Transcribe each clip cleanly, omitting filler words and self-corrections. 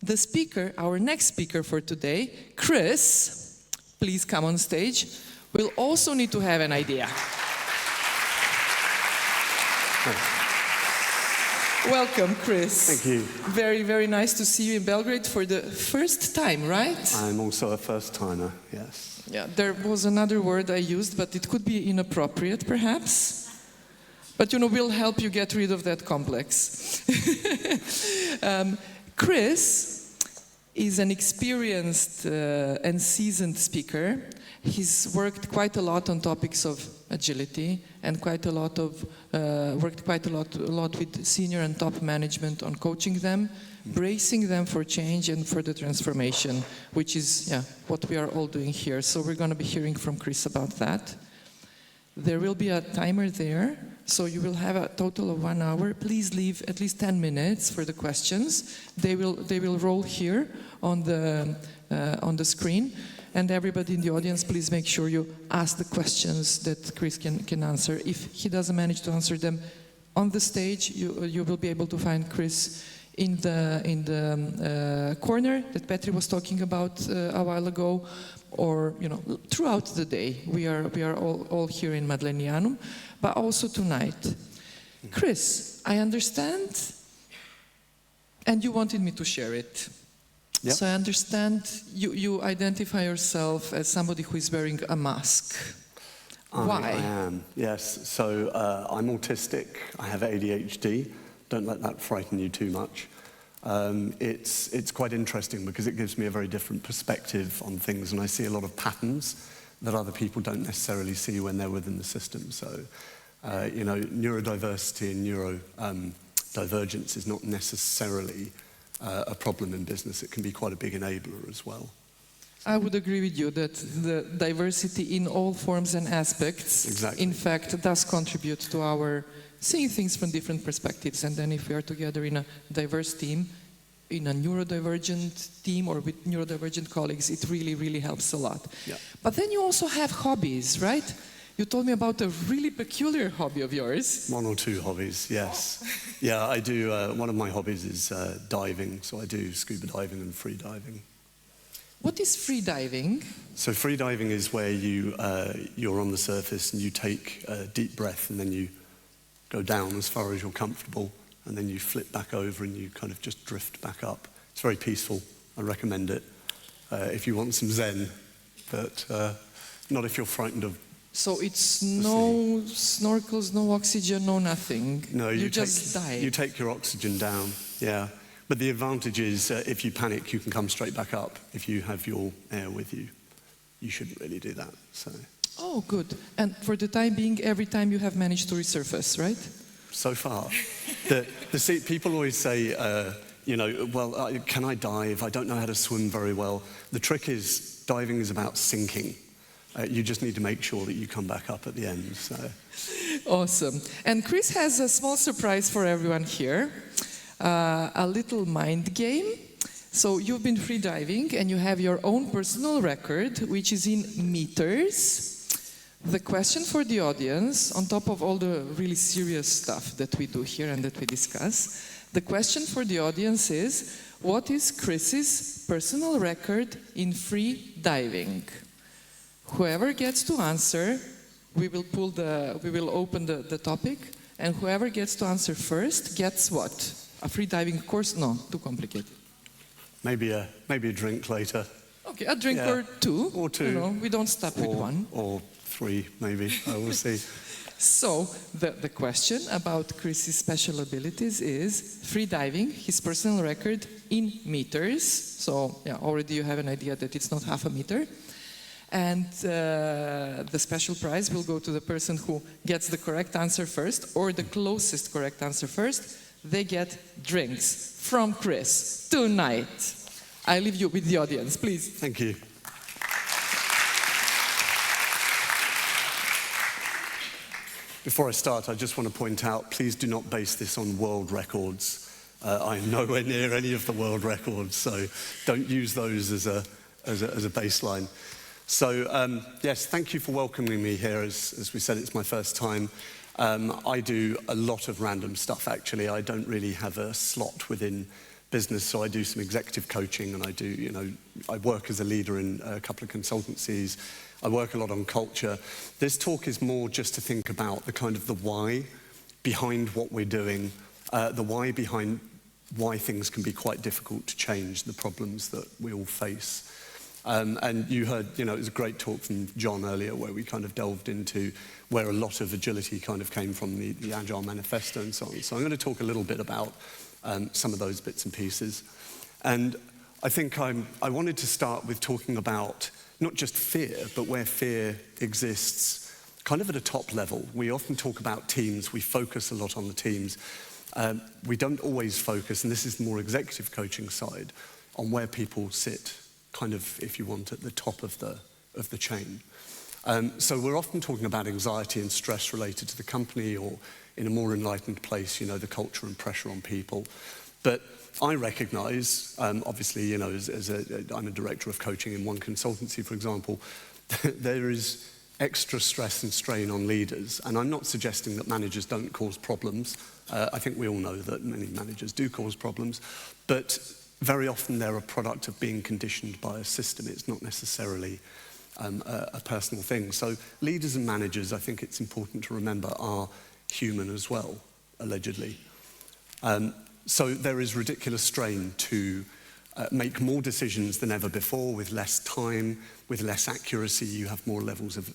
The speaker, our next speaker for today, Chris, please come on stage, will also need to have an idea. Welcome, Chris. Thank you. Very, very nice to see you in Belgrade for the first time, right? I'm also a first-timer, yes. Yeah, there was another word I used, but it could be inappropriate, perhaps. But, you know, we'll help you get rid of that complex. Chris is an experienced and seasoned speaker. He's worked quite a lot on topics of agility and worked quite a lot with senior and top management on coaching them, bracing them for change and for the transformation, which is what we are all doing here. So we're going to be hearing from Chris about that. There will be a timer there, so you will have a total of 1 hour. Please leave at least 10 minutes for the questions. They will roll here on the screen. And everybody in the audience, please make sure you ask the questions that Chris can answer. If he doesn't manage to answer them on the stage, you will be able to find Chris in the corner that Petri was talking about a while ago, or throughout the day. We are all here in Madlenianum, but also tonight. Chris, I understand, and you wanted me to share it. Yep. So I understand you identify yourself as somebody who is wearing a mask. Why? I am, yes. So I'm autistic, I have ADHD. Don't let that frighten you too much. It's quite interesting because it gives me a very different perspective on things, and I see a lot of patterns that other people don't necessarily see when they're within the system. So, neurodiversity and neurodivergence is not necessarily a problem in business. It can be quite a big enabler as well. I would agree with you that the diversity in all forms and aspects, exactly, in fact, does contribute to our seeing things from different perspectives. And then if we are together in a diverse team, in a neurodivergent team or with neurodivergent colleagues, it really, really helps a lot. Yeah. But then you also have hobbies, right? You told me about a really peculiar hobby of yours. 1 or 2 hobbies, yes. Yeah, I do, one of my hobbies is diving, so I do scuba diving and free diving. What is free diving? So free diving is where you're on the surface and you take a deep breath and then you go down as far as you're comfortable and then you flip back over and you kind of just drift back up. It's very peaceful. I recommend it if you want some zen, but not if you're frightened of. So it's no snorkels, no oxygen, no nothing. No, you just dive. You take your oxygen down, yeah. But the advantage is if you panic, you can come straight back up. If you have your air with you, you shouldn't really do that. So. Oh, good. And for the time being, every time you have managed to resurface, right? So far. People always say, can I dive? I don't know how to swim very well. The trick is, diving is about sinking. You just need to make sure that you come back up at the end. So. Awesome. And Chris has a small surprise for everyone here. A little mind game. So you've been free diving and you have your own personal record, which is in meters. The question for the audience, on top of all the really serious stuff that we do here and that we discuss, the question for the audience is, what is Chris's personal record in free diving? Whoever gets to answer, we will open the topic, and whoever gets to answer first gets what? A free diving course? No, too complicated. Maybe a drink later. Okay, a drink or two. Or 2. We don't stop with 1. Or 3, maybe. I will see. So, the question about Chris's special abilities is free diving, his personal record in meters. So, already you have an idea that it's not half a meter. And the special prize will go to the person who gets the correct answer first, or the closest correct answer first. They get drinks from Chris tonight. I leave you with the audience, please. Thank you. Before I start, I just want to point out, please do not base this on world records. I am nowhere near any of the world records, so don't use those as a baseline. So, yes, thank you for welcoming me here. As we said, it's my first time. I do a lot of random stuff, actually. I don't really have a slot within business, so I do some executive coaching, and I work as a leader in a couple of consultancies. I work a lot on culture. This talk is more just to think about the kind of the why behind what we're doing, the why behind why things can be quite difficult to change, the problems that we all face. And you heard, it was a great talk from John earlier where we kind of delved into where a lot of agility kind of came from, the Agile Manifesto and so on. So I'm going to talk a little bit about some of those bits and pieces. And I think I wanted to start with talking about not just fear, but where fear exists kind of at a top level. We often talk about teams. We focus a lot on the teams. We don't always focus, and this is the more executive coaching side, on where people sit, kind of, if you want, at the top of the chain. So we're often talking about anxiety and stress related to the company, or in a more enlightened place, the culture and pressure on people. But I recognize, obviously, I'm a director of coaching in one consultancy, for example, there is extra stress and strain on leaders. And I'm not suggesting that managers don't cause problems. I think we all know that many managers do cause problems. But very often they're a product of being conditioned by a system. It's not necessarily a personal thing. So leaders and managers, I think it's important to remember, are human as well, allegedly. So there is ridiculous strain to make more decisions than ever before with less time, with less accuracy. You have more levels of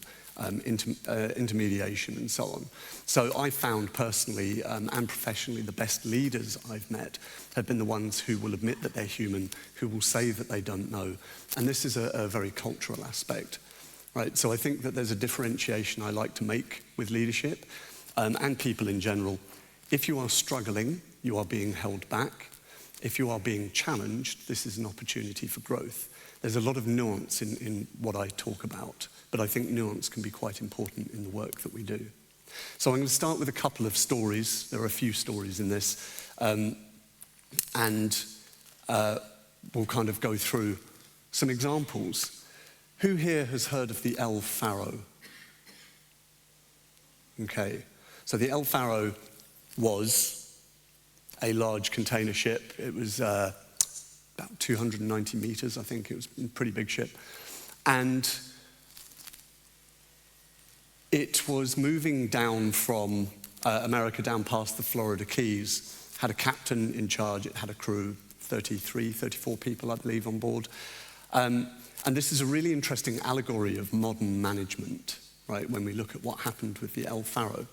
intermediation and so on. So I found personally and professionally the best leaders I've met have been the ones who will admit that they're human, who will say that they don't know. And this is a very cultural aspect, right? So I think that there's a differentiation I like to make with leadership and people in general. If you are struggling, you are being held back. If you are being challenged, this is an opportunity for growth. There's a lot of nuance in what I talk about, but I think nuance can be quite important in the work that we do. So I'm going to start with a couple of stories. There are a few stories in this, and we'll kind of go through some examples. Who here has heard of the El Faro? Okay, so the El Faro was a large container ship. It was about 290 meters, I think. It was a pretty big ship. And it was moving down from America down past the Florida Keys. Had a captain in charge. It had a crew, 34 people, I believe, on board. And this is a really interesting allegory of modern management, right, when we look at what happened with the El Faro.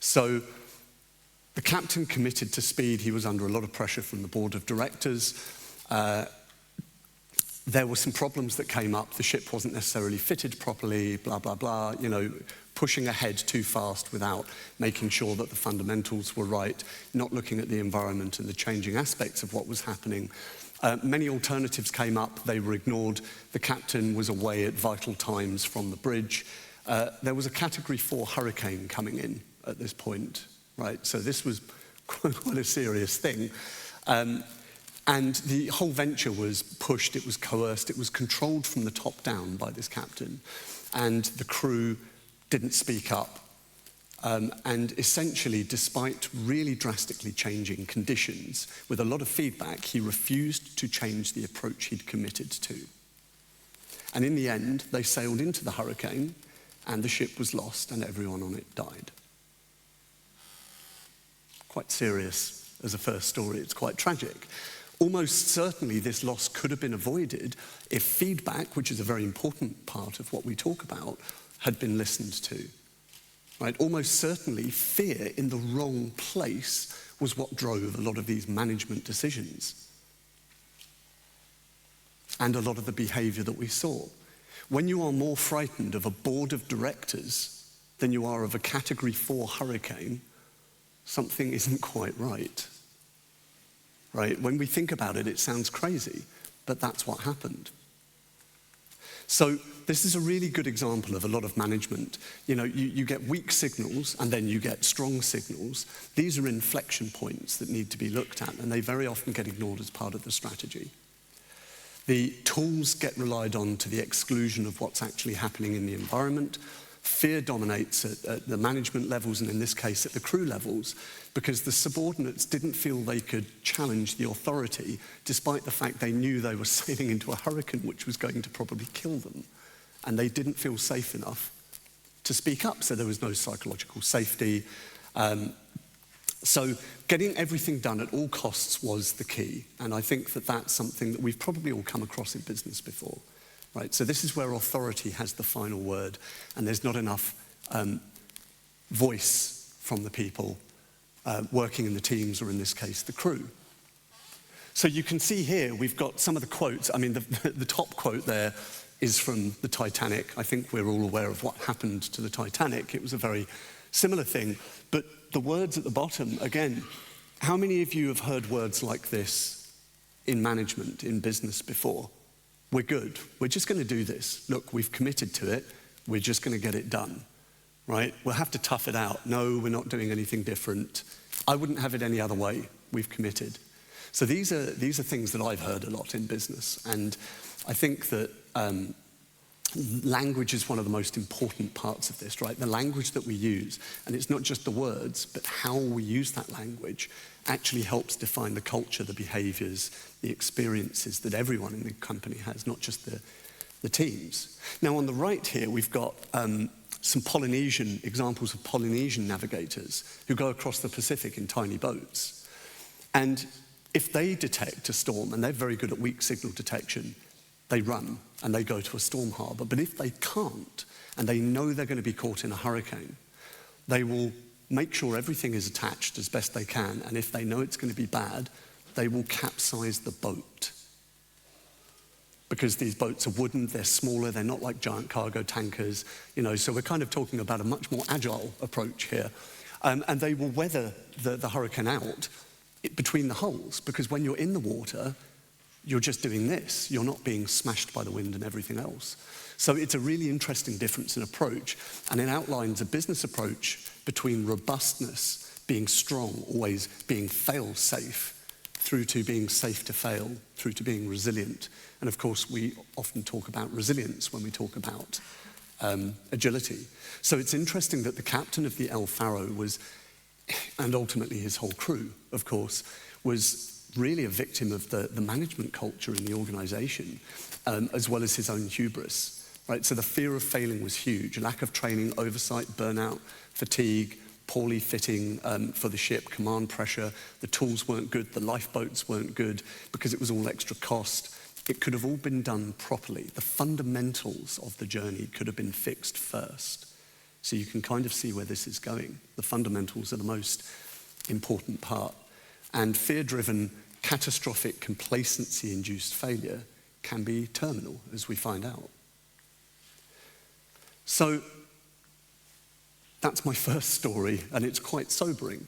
So the captain committed to speed. He was under a lot of pressure from the board of directors. There were some problems that came up. The ship wasn't necessarily fitted properly, blah, blah, blah, pushing ahead too fast without making sure that the fundamentals were right, not looking at the environment and the changing aspects of what was happening. Many alternatives came up. They were ignored. The captain was away at vital times from the bridge. There was a Category 4 hurricane coming in at this point, right? So this was quite a serious thing. And the whole venture was pushed, it was coerced, it was controlled from the top down by this captain. And the crew didn't speak up. And essentially, despite really drastically changing conditions, with a lot of feedback, he refused to change the approach he'd committed to. And in the end, they sailed into the hurricane, and the ship was lost, and everyone on it died. Quite serious as a first story, it's quite tragic. Almost certainly this loss could have been avoided if feedback, which is a very important part of what we talk about, had been listened to. Right? Almost certainly fear in the wrong place was what drove a lot of these management decisions and a lot of the behavior that we saw. When you are more frightened of a board of directors than you are of a Category 4 hurricane, something isn't quite right. Right? When we think about it, it sounds crazy, but that's what happened. So this is a really good example of a lot of management. You get weak signals and then you get strong signals. These are inflection points that need to be looked at, and they very often get ignored as part of the strategy. The tools get relied on to the exclusion of what's actually happening in the environment. Fear dominates at the management levels, and in this case at the crew levels, because the subordinates didn't feel they could challenge the authority, despite the fact they knew they were sailing into a hurricane which was going to probably kill them. And they didn't feel safe enough to speak up, so there was no psychological safety. So getting everything done at all costs was the key, and I think that that's something that we've probably all come across in business before. Right, so this is where authority has the final word, and there's not enough voice from the people working in the teams, or in this case, the crew. So you can see here, we've got some of the quotes. I mean, the top quote there is from the Titanic. I think we're all aware of what happened to the Titanic. It was a very similar thing, but the words at the bottom, again, how many of you have heard words like this in management, in business before? We're good. We're just going to do this. Look, we've committed to it. We're just going to get it done, right? We'll have to tough it out. No, we're not doing anything different. I wouldn't have it any other way. We've committed. So these are things that I've heard a lot in business, and I think that language is one of the most important parts of this, right? The language that we use, and it's not just the words, but how we use that language actually helps define the culture, the behaviors, the experiences that everyone in the company has, not just the teams. Now, on the right here, we've got some Polynesian examples of Polynesian navigators who go across the Pacific in tiny boats. And if they detect a storm, and they're very good at weak signal detection, they run and they go to a storm harbour. But if they can't, and they know they're going to be caught in a hurricane, they will make sure everything is attached as best they can, and if they know it's going to be bad, they will capsize the boat. Because these boats are wooden, they're smaller, they're not like giant cargo tankers, so we're kind of talking about a much more agile approach here. And they will weather the hurricane out between the hulls, because when you're in the water, you're just doing this. You're not being smashed by the wind and everything else. So it's a really interesting difference in approach, and it outlines a business approach between robustness, being strong, always being fail-safe, through to being safe to fail, through to being resilient. And of course, we often talk about resilience when we talk about agility. So it's interesting that the captain of the El Faro was, and ultimately his whole crew, of course, was really a victim of the management culture in the organization, as well as his own hubris. Right? So the fear of failing was huge. Lack of training, oversight, burnout, fatigue, poorly fitting for the ship, command pressure, the tools weren't good, the lifeboats weren't good, because it was all extra cost. It could have all been done properly. The fundamentals of the journey could have been fixed first. So you can kind of see where this is going. The fundamentals are the most important part. And fear-driven, catastrophic, complacency-induced failure can be terminal, as we find out. So that's my first story, and it's quite sobering.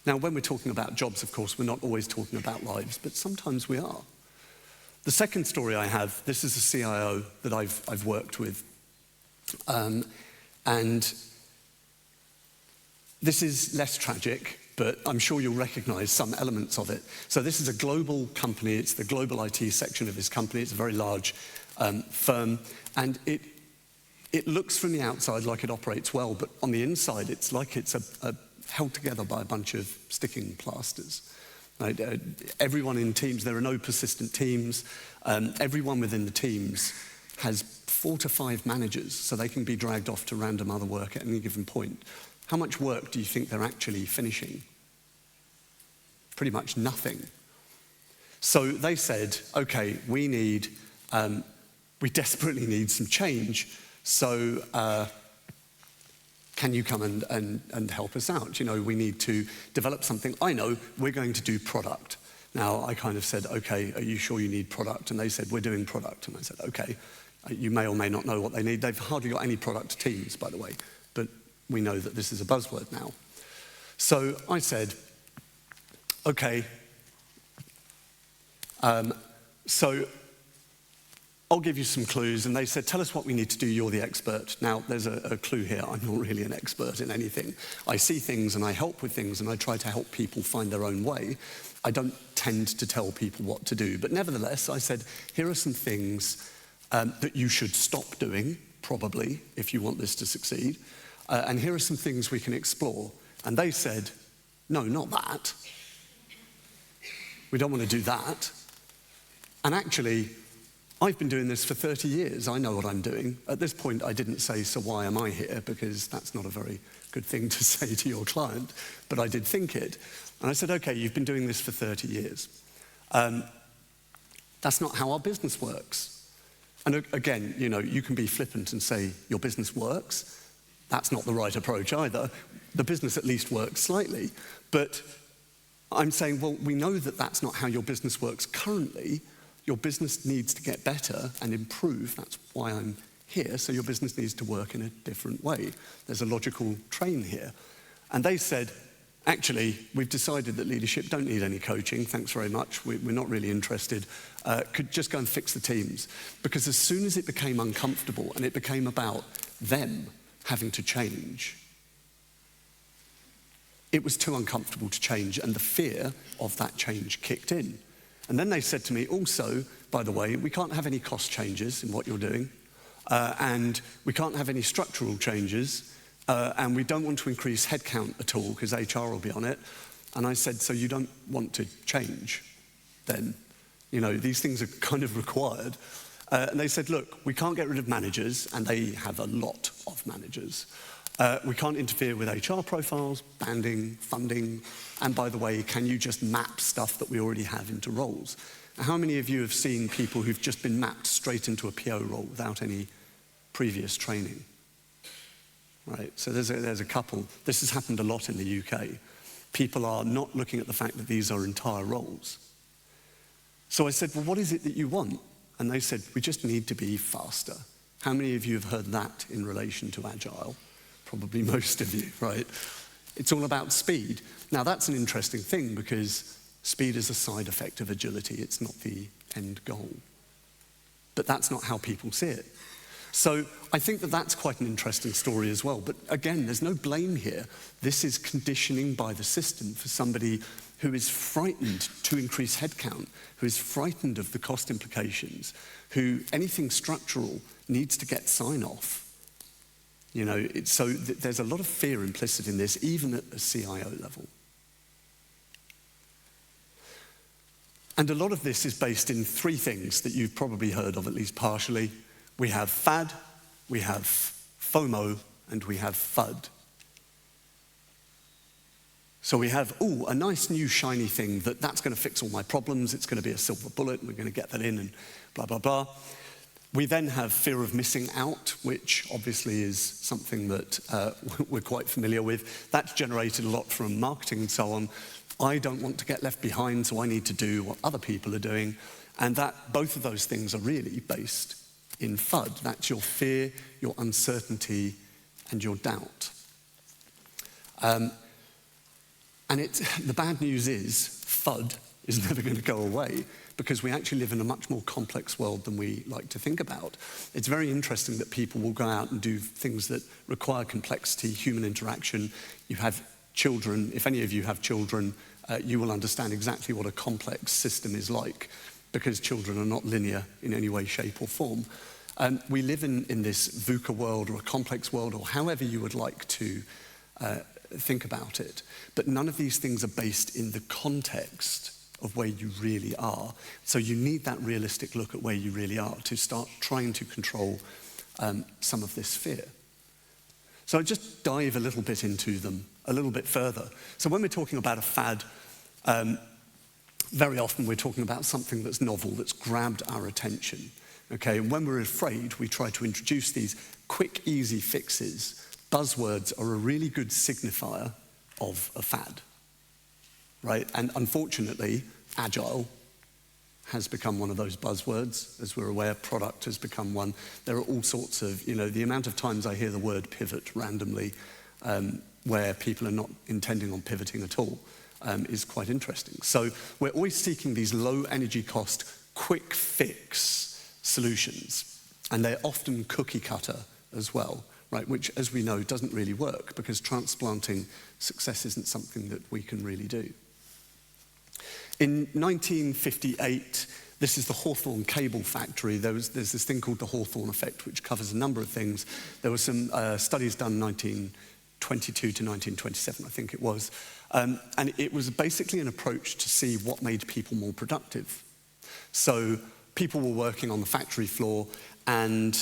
Now, when we're talking about jobs, of course, we're not always talking about lives, but sometimes we are. The second story I have, this is a CIO that I've worked with, and this is less tragic, but I'm sure you'll recognize some elements of it. So this is a global company. It's the global IT section of his company. It's a very large firm, and it looks from the outside like it operates well, but on the inside, it's like it's held together by a bunch of sticking plasters. Right? Everyone in teams, there are no persistent teams. Everyone within the teams has 4 to 5 managers, so they can be dragged off to random other work at any given point. How much work do you think they're actually finishing? Pretty much nothing. So they said, okay, we desperately need some change. So can you come and help us out? We need to develop something. I know, we're going to do product. Now, I kind of said, okay, are you sure you need product? And they said, we're doing product. And I said, okay, you may or may not know what they need. They've hardly got any product teams, by the way, but we know that this is a buzzword now. So I said, okay, so I'll give you some clues. And they said, tell us what we need to do, you're the expert. Now, there's a clue here. I'm not really an expert in anything. I see things and I help with things and I try to help people find their own way. I don't tend to tell people what to do. But nevertheless, I said, here are some things that you should stop doing probably, if you want this to succeed. And here are some things we can explore. And they said, no, not that. We don't want to do that. And actually, I've been doing this for 30 years. I know what I'm doing. At this point, I didn't say, so why am I here? Because that's not a very good thing to say to your client. But I did think it. And I said, okay, you've been doing this for 30 years. That's not how our business works. And again, you know, you can be flippant and say your business works. That's not the right approach either. The business at least works slightly. But I'm saying, well, we know that that's not how your business works currently. Your business needs to get better and improve. That's why I'm here. So your business needs to work in a different way. There's a logical train here. And they said, actually, we've decided that leadership don't need any coaching. Thanks very much. We're not really interested. Could just go and fix the teams. Because as soon as it became uncomfortable and it became about them having to change, it was too uncomfortable to change, and the fear of that change kicked in. And then they said to me, also, by the way, we can't have any cost changes in what you're doing, and we can't have any structural changes, and we don't want to increase headcount at all, because HR will be on it. And I said, so you don't want to change then? You know, these things are kind of required. And they said, look, we can't get rid of managers, and they have a lot of managers. We can't interfere with HR profiles, banding, funding, and by the way, can you just map stuff that we already have into roles? How many of you have seen people who've just been mapped straight into a PO role without any previous training? Right, so there's a couple. This has happened a lot in the UK. People are not looking at the fact that these are entire roles. So I said, well, what is it that you want? And they said, we just need to be faster. How many of you have heard that in relation to Agile? Probably most of you, right? It's all about speed. Now, that's an interesting thing because speed is a side effect of agility. It's not the end goal. But that's not how people see it. So I think that that's quite an interesting story as well. But again, there's no blame here. This is conditioning by the system for somebody who is frightened to increase headcount, who is frightened of the cost implications, who anything structural needs to get sign-off. You know, there's a lot of fear implicit in this, even at the CIO level. And a lot of this is based in three things that you've probably heard of, at least partially. We have FAD, we have FOMO, and we have FUD. So we have, a nice new shiny thing that's going to fix all my problems, it's going to be a silver bullet, and we're going to get that in, and blah, blah, blah. We then have fear of missing out, which obviously is something that we're quite familiar with. That's generated a lot from marketing and so on. I don't want to get left behind, so I need to do what other people are doing. And both of those things are really based in FUD. That's your fear, your uncertainty, and your doubt. And the bad news is FUD is never going to go away, because we actually live in a much more complex world than we like to think about. It's very interesting that people will go out and do things that require complexity, human interaction. You have children. If any of you have children, you will understand exactly what a complex system is like, because children are not linear in any way, shape, or form. We live in this VUCA world, or a complex world, or however you would like to think about it. But none of these things are based in the context of where you really are. So you need that realistic look at where you really are to start trying to control some of this fear. So I'll just dive a little bit into them a little bit further. So when we're talking about a fad, very often we're talking about something that's novel, that's grabbed our attention. Okay, and when we're afraid, we try to introduce these quick, easy fixes. Buzzwords are a really good signifier of a fad. Right? And unfortunately, Agile has become one of those buzzwords. As we're aware, product has become one. There are all sorts of, the amount of times I hear the word pivot randomly, where people are not intending on pivoting at all, is quite interesting. So we're always seeking these low energy cost, quick fix solutions. And they're often cookie cutter as well, right? Which, as we know, doesn't really work, because transplanting success isn't something that we can really do. In 1958, This is the Hawthorne cable factory. There's this thing called the Hawthorne effect, which covers a number of things. There were some studies done in 1922 to 1927, I think it was. And it was basically an approach to see what made people more productive. So people were working on the factory floor, and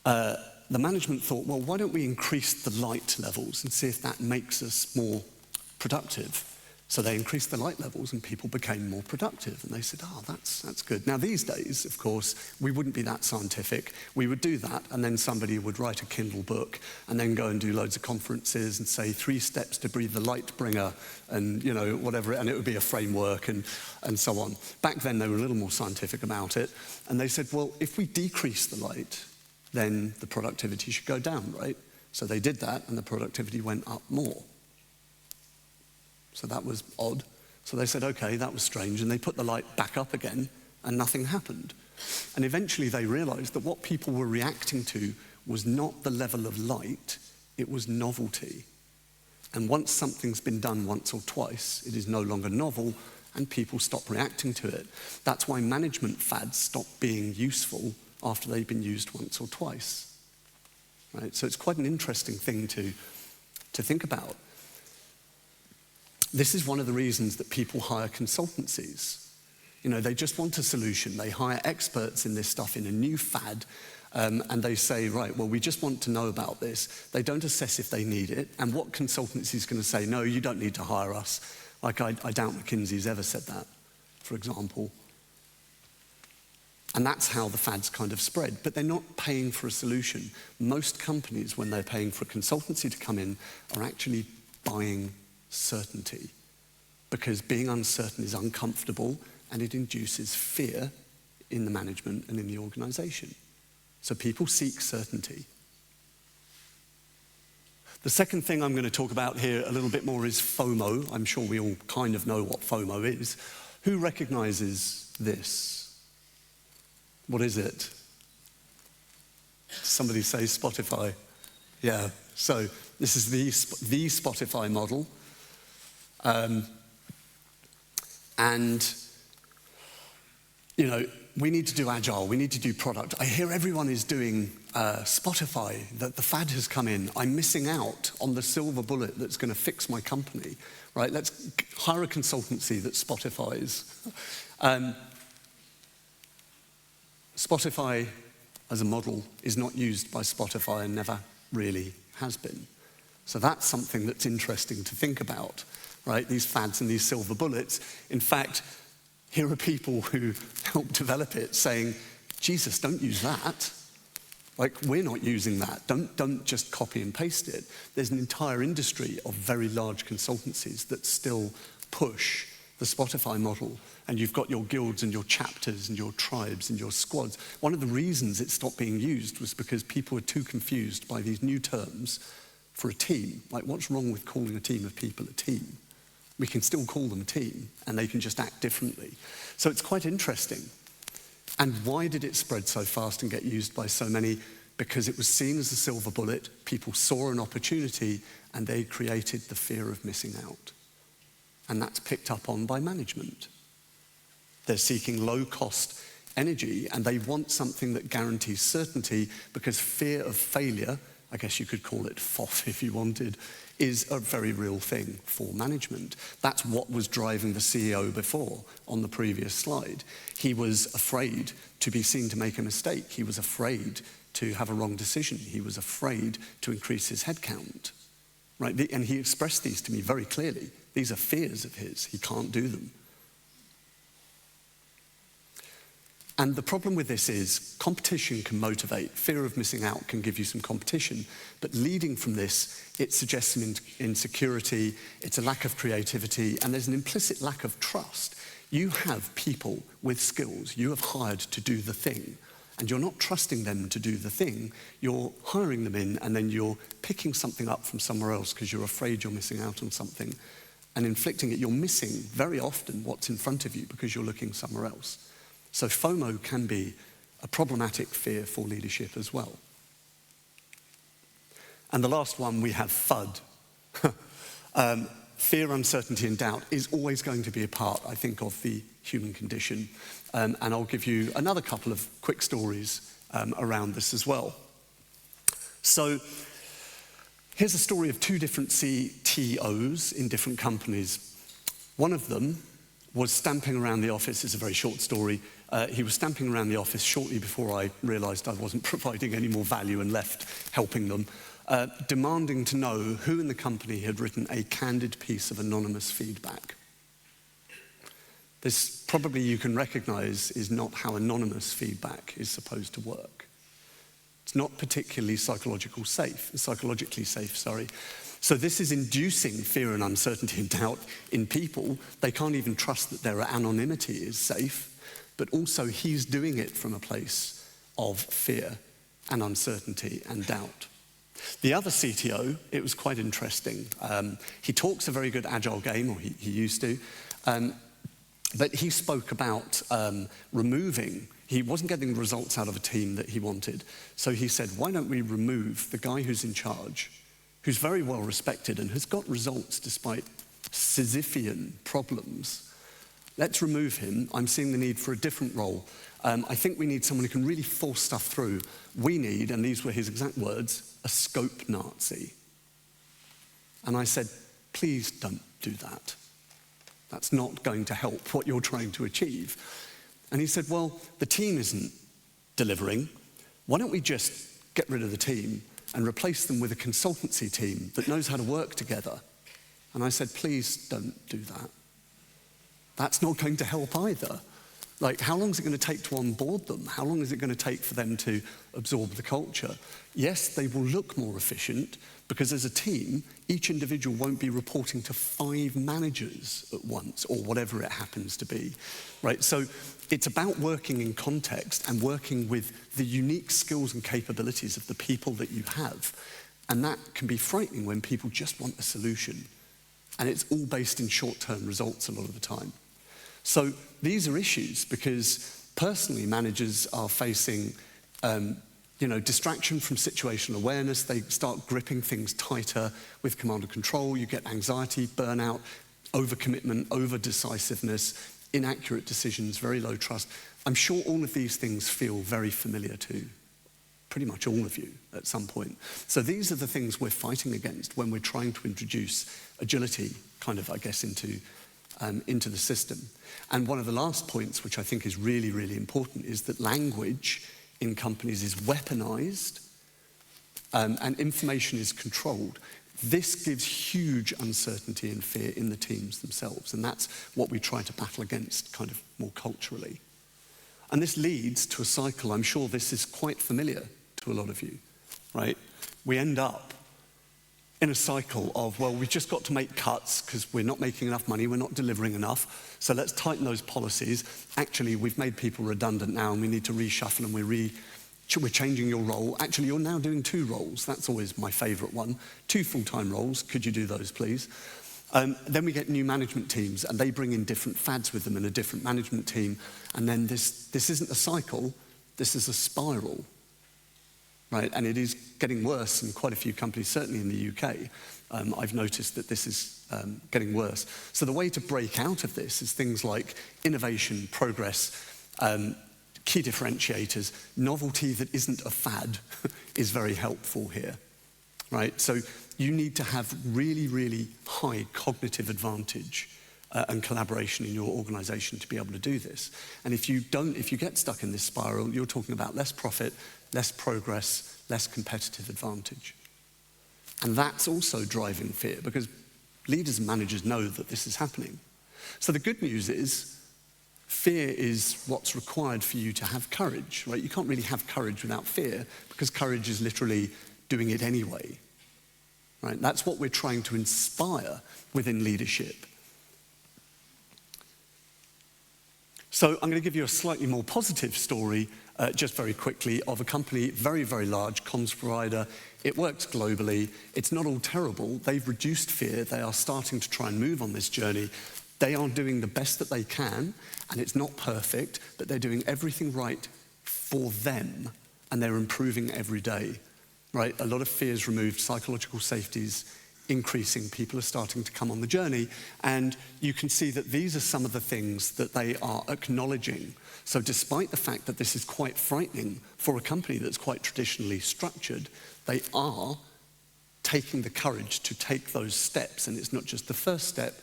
the management thought, well, why don't we increase the light levels and see if that makes us more productive? So they increased the light levels and people became more productive. And they said, oh, that's good. Now, these days, of course, we wouldn't be that scientific. We would do that, and then somebody would write a Kindle book and then go and do loads of conferences and say 3 steps to breathe the light bringer and, you know, whatever, and it would be a framework and so on. Back then, they were a little more scientific about it. And they said, well, if we decrease the light, then the productivity should go down, right? So they did that, and the productivity went up more. So that was odd. So they said, okay, that was strange. And they put the light back up again, and nothing happened. And eventually they realized that what people were reacting to was not the level of light, it was novelty. And once something's been done once or twice, it is no longer novel, and people stop reacting to it. That's why management fads stop being useful after they've been used once or twice. Right? So it's quite an interesting thing to think about. This is one of the reasons that people hire consultancies. You know, they just want a solution. They hire experts in this stuff in a new fad, and they say, right, well, we just want to know about this. They don't assess if they need it. And what consultancy is going to say, no, you don't need to hire us? Like, I doubt McKinsey's ever said that, for example. And that's how the fads kind of spread. But they're not paying for a solution. Most companies, when they're paying for a consultancy to come in, are actually buying certainty, because being uncertain is uncomfortable and it induces fear in the management and in the organization. So people seek certainty. The second thing I'm going to talk about here a little bit more is FOMO. I'm sure we all kind of know what FOMO is. Who recognizes this? What is it? Somebody say Spotify. Yeah, so this is the Spotify model. And, you know, we need to do agile, we need to do product. I hear everyone is doing Spotify, that the fad has come in. I'm missing out on the silver bullet that's going to fix my company, right? Let's hire a consultancy that Spotify's. Spotify as a model is not used by Spotify and never really has been. So that's something that's interesting to think about. Right, these fads and these silver bullets. In fact, here are people who helped develop it saying, Jesus, don't use that. Like, we're not using that. Don't just copy and paste it. There's an entire industry of very large consultancies that still push the Spotify model. And you've got your guilds and your chapters and your tribes and your squads. One of the reasons it stopped being used was because people were too confused by these new terms for a team. Like, what's wrong with calling a team of people a team? We can still call them a team, and they can just act differently. So it's quite interesting. And why did it spread so fast and get used by so many? Because it was seen as a silver bullet, people saw an opportunity, and they created the fear of missing out. And that's picked up on by management. They're seeking low-cost energy, and they want something that guarantees certainty, because fear of failure, I guess you could call it FOF if you wanted, is a very real thing for management. That's what was driving the CEO before on the previous slide. He was afraid to be seen to make a mistake. He was afraid to have a wrong decision. He was afraid to increase his headcount. Right? And he expressed these to me very clearly. These are fears of his. He can't do them. And the problem with this is competition can motivate. Fear of missing out can give you some competition. But leading from this, it suggests some insecurity, it's a lack of creativity, and there's an implicit lack of trust. You have people with skills you have hired to do the thing, and you're not trusting them to do the thing. You're hiring them in, and then you're picking something up from somewhere else because you're afraid you're missing out on something. And inflicting it, you're missing very often what's in front of you because you're looking somewhere else. So FOMO can be a problematic fear for leadership as well. And the last one, we have FUD. fear, uncertainty, and doubt is always going to be a part, I think, of the human condition. And I'll give you another couple of quick stories around this as well. So here's a story of two different CTOs in different companies. One of them was stamping around the office. It's a very short story. He was stamping around the office shortly before I realized I wasn't providing any more value and left helping them, demanding to know who in the company had written a candid piece of anonymous feedback. This, probably you can recognize, is not how anonymous feedback is supposed to work. It's not particularly psychologically safe. So this is inducing fear and uncertainty and doubt in people. They can't even trust that their anonymity is safe, but also he's doing it from a place of fear and uncertainty and doubt. The other CTO, it was quite interesting. He talks a very good agile game, or he used to, but he spoke about removing. He wasn't getting the results out of a team that he wanted. So he said, why don't we remove the guy who's in charge, who's very well respected and has got results despite Sisyphean problems. Let's remove him. I'm seeing the need for a different role. I think we need someone who can really force stuff through. We need, and these were his exact words, a scope Nazi. And I said, please don't do that. That's not going to help what you're trying to achieve. And he said, well, the team isn't delivering. Why don't we just get rid of the team and replace them with a consultancy team that knows how to work together? And I said, please don't do that. That's not going to help either. Like, how long is it going to take to onboard them? How long is it going to take for them to absorb the culture? Yes, they will look more efficient because as a team, each individual won't be reporting to 5 managers at once or whatever it happens to be, right? So it's about working in context and working with the unique skills and capabilities of the people that you have. And that can be frightening when people just want a solution. And it's all based in short-term results a lot of the time. So these are issues because personally managers are facing distraction from situational awareness. They start gripping things tighter with command and control. You get anxiety, burnout, overcommitment, over-decisiveness, inaccurate decisions, very low trust. I'm sure all of these things feel very familiar to pretty much all of you at some point. So these are the things we're fighting against when we're trying to introduce agility kind of, I guess, into the system. And one of the last points, which I think is really, really important, is that language in companies is weaponized and information is controlled. This gives huge uncertainty and fear in the teams themselves, and that's what we try to battle against kind of more culturally. And this leads to a cycle. I'm sure this is quite familiar to a lot of you, right? We end up in a cycle of, well, we've just got to make cuts because we're not making enough money, we're not delivering enough, so let's tighten those policies. Actually, we've made people redundant now and we need to reshuffle and we're changing your role. Actually, you're now doing 2 roles. That's always my favorite one. 2 full-time roles. Could you do those, please? Then we get new management teams and they bring in different fads with them and a different management team. And then this isn't a cycle, this is a spiral. Right, and it is getting worse in quite a few companies, certainly in the UK. I've noticed that this is getting worse. So the way to break out of this is things like innovation, progress, key differentiators, novelty that isn't a fad is very helpful here. Right, so you need to have really, really high cognitive advantage and collaboration in your organization to be able to do this. And if you get stuck in this spiral, you're talking about less profit, less progress, less competitive advantage. And that's also driving fear because leaders and managers know that this is happening. So the good news is fear is what's required for you to have courage, right? You can't really have courage without fear because courage is literally doing it anyway, right? That's what we're trying to inspire within leadership. So I'm going to give you a slightly more positive story, just very quickly, of a company, very, very large comms provider. It works globally. It's not all terrible. They've reduced fear. They are starting to try and move on this journey. They are doing the best that they can, and it's not perfect, but they're doing everything right for them, and they're improving every day, right? A lot of fear is removed. Psychological safety is increasing. People are starting to come on the journey, and you can see that these are some of the things that they are acknowledging. So despite the fact that this is quite frightening for a company that's quite traditionally structured, they are taking the courage to take those steps, and it's not just the first step,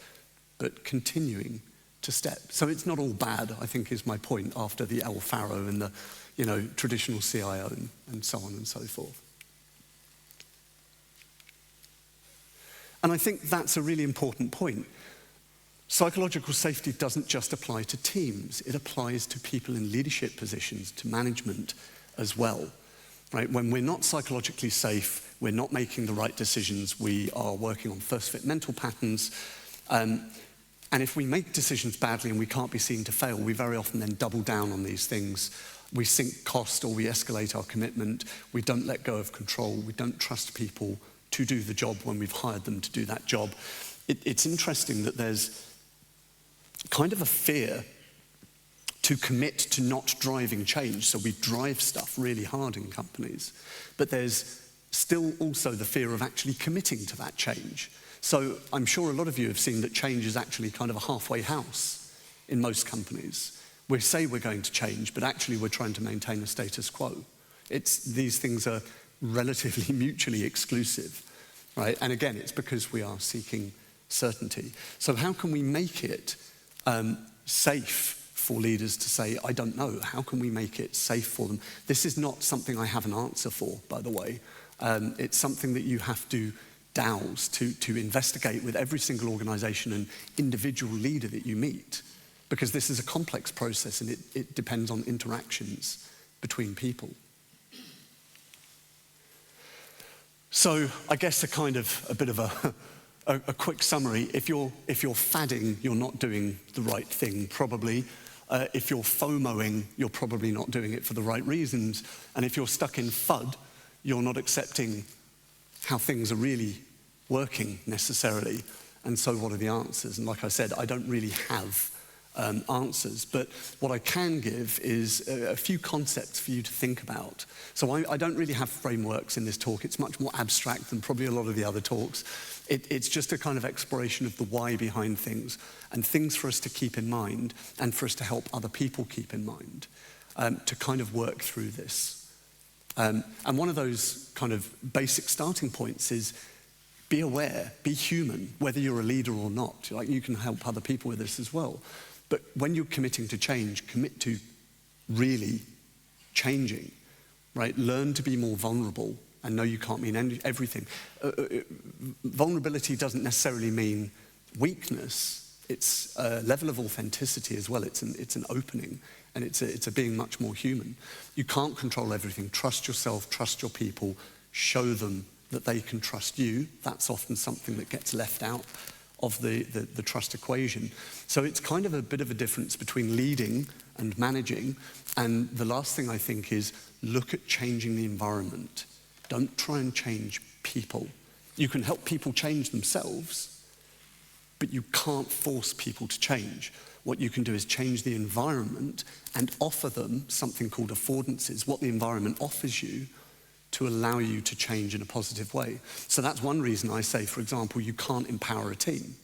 but continuing to step. So it's not all bad, I think, is my point, after the El Faro and the, traditional CIO and so on and so forth. And I think that's a really important point. Psychological safety doesn't just apply to teams, it applies to people in leadership positions, to management as well. Right? When we're not psychologically safe, we're not making the right decisions, we are working on first fit mental patterns, and if we make decisions badly and we can't be seen to fail, we very often then double down on these things. We sink cost, or we escalate our commitment, we don't let go of control, we don't trust people to do the job when we've hired them to do that job. It's interesting that there's kind of a fear to commit to not driving change, so we drive stuff really hard in companies, but there's still also the fear of actually committing to that change. So I'm sure a lot of you have seen that change is actually kind of a halfway house in most companies. We say we're going to change, but actually we're trying to maintain a status quo. These things are relatively mutually exclusive, right? And again, it's because we are seeking certainty. So how can we make it safe for leaders to say, I don't know, how can we make it safe for them? This is not something I have an answer for, by the way. It's something that you have to douse, to investigate with every single organization and individual leader that you meet, because this is a complex process and it depends on interactions between people. So I guess a bit of a quick summary. If you're fadding, you're not doing the right thing, probably. If you're FOMOing, you're probably not doing it for the right reasons. And if you're stuck in FUD, you're not accepting how things are really working necessarily. And so what are the answers? And like I said, I don't really have answers, but what I can give is a few concepts for you to think about. So I don't really have frameworks in this talk. It's much more abstract than probably a lot of the other talks. It's just a kind of exploration of the why behind things, and things for us to keep in mind and for us to help other people keep in mind, to kind of work through this. And one of those kind of basic starting points is be aware, be human, whether you're a leader or not. Like, you can help other people with this as well. But when you're committing to change, commit to really changing, right? Learn to be more vulnerable and know you can't mean everything. Vulnerability doesn't necessarily mean weakness. It's a level of authenticity as well. It's an opening, and it's a being much more human. You can't control everything. Trust yourself, trust your people, show them that they can trust you. That's often something that gets left out of the trust equation. So it's kind of a bit of a difference between leading and managing. And the last thing I think is look at changing the environment. Don't try and change people. You can help people change themselves, but you can't force people to change. What you can do is change the environment and offer them something called affordances, what the environment offers you to allow you to change in a positive way. So that's one reason I say, for example, you can't empower a team.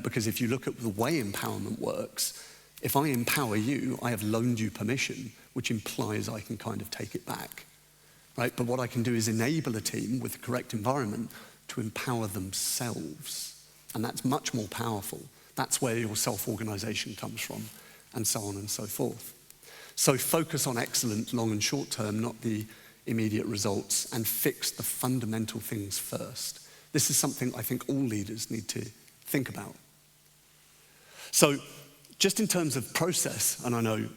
Because if you look at the way empowerment works, if I empower you, I have loaned you permission, which implies I can kind of take it back. Right? But what I can do is enable a team with the correct environment to empower themselves. And that's much more powerful. That's where your self-organization comes from, and so on and so forth. So focus on excellent long and short term, not the immediate results, and fix the fundamental things first. This is something I think all leaders need to think about. So just in terms of process, and I know,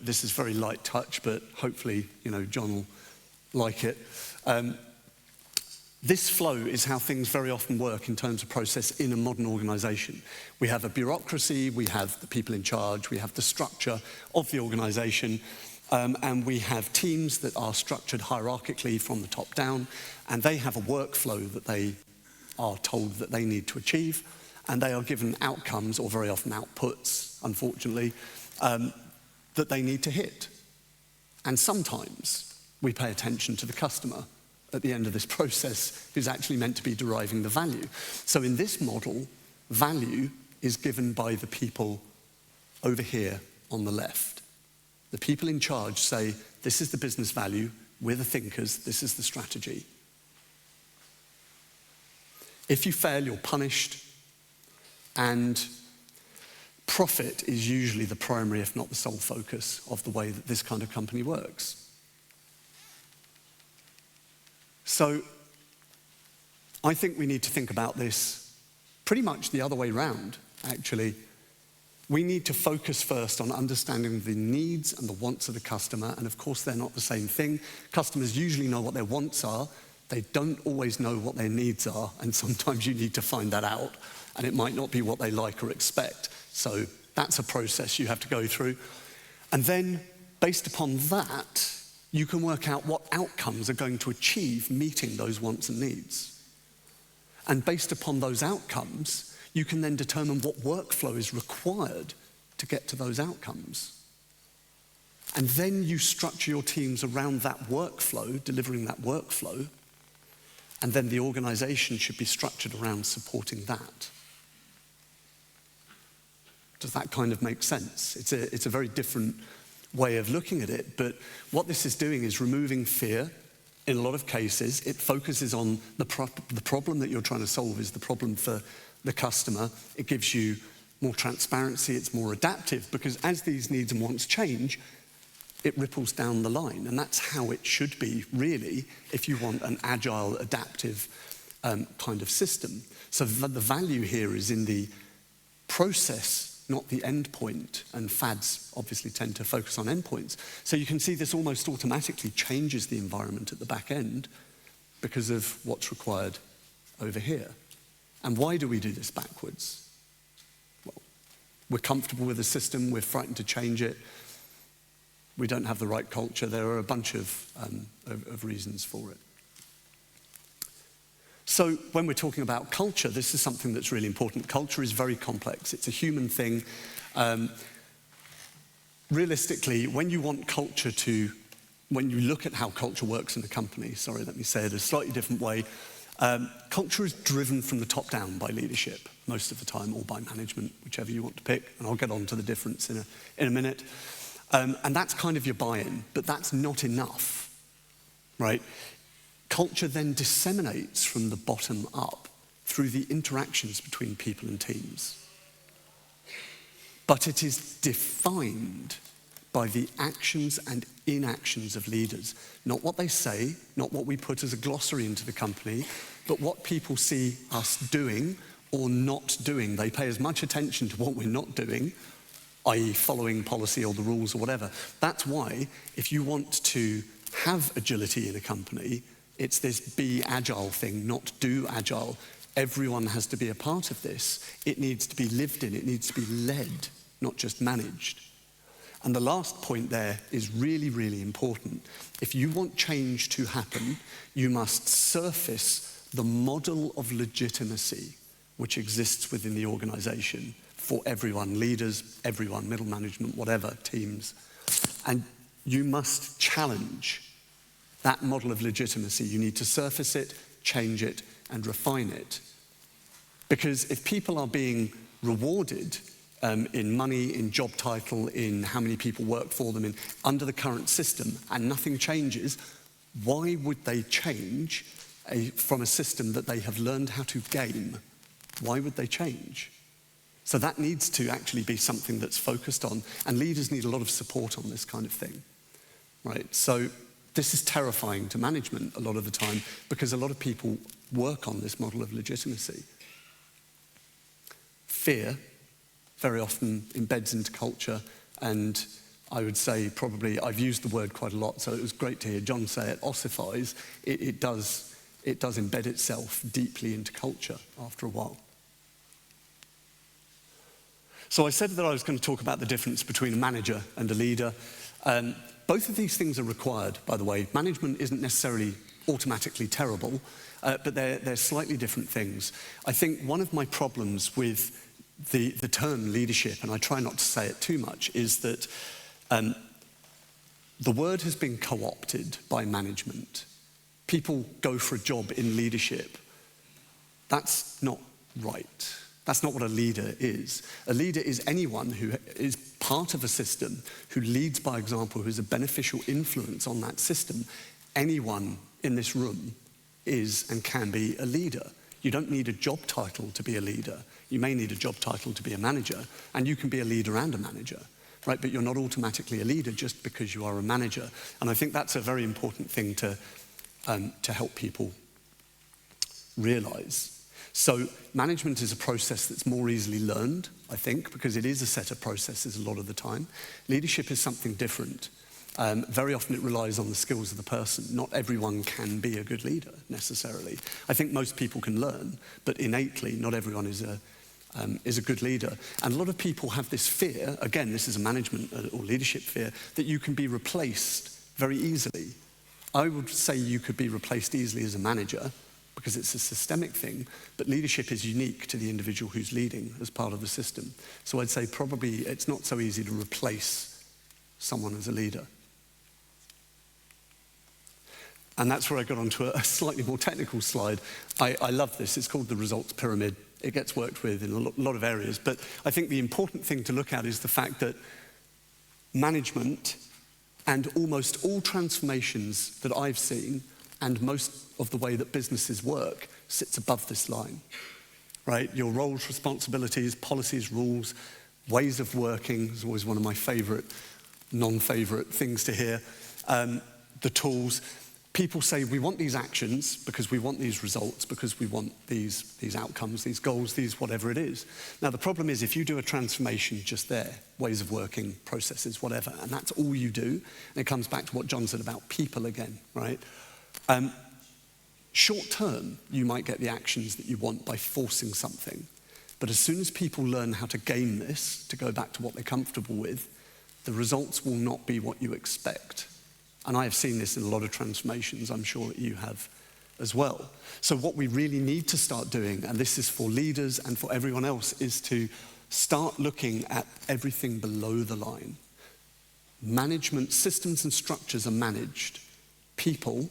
this is very light touch, but hopefully, John will like it. This flow is how things very often work in terms of process in a modern organization. We have a bureaucracy, we have the people in charge, we have the structure of the organization, and we have teams that are structured hierarchically from the top down, and they have a workflow that they are told that they need to achieve, and they are given outcomes, or very often outputs, unfortunately, that they need to hit. And sometimes we pay attention to the customer, at the end of this process who's actually meant to be deriving the value. So in this model, value is given by the people over here on the left. The people in charge say, this is the business value, we're the thinkers, this is the strategy. If you fail, you're punished, and profit is usually the primary, if not the sole focus of the way that this kind of company works. So I think we need to think about this pretty much the other way round, actually. We need to focus first on understanding the needs and the wants of the customer, and of course they're not the same thing. Customers usually know what their wants are. They don't always know what their needs are, and sometimes you need to find that out, and it might not be what they like or expect. So that's a process you have to go through. And then, based upon that, you can work out what outcomes are going to achieve meeting those wants and needs. And based upon those outcomes, you can then determine what workflow is required to get to those outcomes. And then you structure your teams around that workflow, delivering that workflow, and then the organization should be structured around supporting that. Does that kind of make sense? It's a very different way of looking at it, but what this is doing is removing fear. In a lot of cases, it focuses on the problem that you're trying to solve is the problem for the customer. It gives you more transparency, it's more adaptive, because as these needs and wants change, it ripples down the line, and that's how it should be, really, if you want an agile, adaptive kind of system. So the value here is in the process, not the end point, and fads obviously tend to focus on endpoints. So you can see this almost automatically changes the environment at the back end because of what's required over here. And why do we do this backwards? Well, we're comfortable with the system, we're frightened to change it, we don't have the right culture. There are a bunch of reasons for it. So when we're talking about culture, this is something that's really important. Culture is very complex. It's a human thing. Realistically, when you want culture to, when you look at how culture works in a company, sorry, let me say it a slightly different way, culture is driven from the top down by leadership most of the time, or by management, whichever you want to pick, and I'll get on to the difference in a minute. And that's kind of your buy-in, but that's not enough, right? Culture then disseminates from the bottom up through the interactions between people and teams. But it is defined by the actions and inactions of leaders. Not what they say, not what we put as a glossary into the company, but what people see us doing or not doing. They pay as much attention to what we're not doing, i.e. following policy or the rules or whatever. That's why, if you want to have agility in a company, it's this be agile thing, not do agile. Everyone has to be a part of this. It needs to be lived in, it needs to be led, not just managed. And the last point there is really, really important. If you want change to happen, you must surface the model of legitimacy which exists within the organization for everyone, leaders, everyone, middle management, whatever, teams. And you must challenge that model of legitimacy. You need to surface it, change it, and refine it. Because if people are being rewarded in money, in job title, in how many people work for them, under the current system, and nothing changes, why would they change from a system that they have learned how to game? Why would they change? So that needs to actually be something that's focused on, and leaders need a lot of support on this kind of thing, right? So this is terrifying to management a lot of the time because a lot of people work on this model of legitimacy. Fear very often embeds into culture, and I would say probably, I've used the word quite a lot, so it was great to hear John say it, ossifies. It does embed itself deeply into culture after a while. So I said that I was going to talk about the difference between a manager and a leader. Both of these things are required, by the way. Management isn't necessarily automatically terrible, but they're slightly different things. I think one of my problems with the term leadership, and I try not to say it too much, is that the word has been co-opted by management. people go for a job in leadership. That's not right. That's not what a leader is. A leader is anyone who is part of a system, who leads by example, who has a beneficial influence on that system. Anyone in this room is and can be a leader. You don't need a job title to be a leader. You may need a job title to be a manager, and you can be a leader and a manager, right? But you're not automatically a leader just because you are a manager. And I think that's a very important thing to help people realize. So management is a process that's more easily learned, I think, because it is a set of processes a lot of the time. Leadership is something different. Very often it relies on the skills of the person. Not everyone can be a good leader, necessarily. I think most people can learn, but innately, not everyone is a good leader. And a lot of people have this fear, again, this is a management or leadership fear, that you can be replaced very easily. I would say you could be replaced easily as a manager, because it's a systemic thing, but leadership is unique to the individual who's leading as part of the system. So I'd say probably it's not so easy to replace someone as a leader. And that's where I got onto a slightly more technical slide. I love this. It's called the results pyramid. It gets worked with in a lot of areas. But I think the important thing to look at is the fact that management and almost all transformations that I've seen and most of the way that businesses work sits above this line, right? Your roles, responsibilities, policies, rules, ways of working is always one of my favorite, non-favorite things to hear. The tools. People say we want these actions because we want these results, because we want these outcomes, these goals, these whatever it is. Now the problem is if you do a transformation just there, ways of working, processes, whatever, and that's all you do, and it comes back to what John said about people again, right? Short term, you might get the actions that you want by forcing something. But as soon as people learn how to game this, to go back to what they're comfortable with, the results will not be what you expect. And I have seen this in a lot of transformations, I'm sure that you have as well. So what we really need to start doing, and this is for leaders and for everyone else, is to start looking at everything below the line. Management systems and structures are managed. People,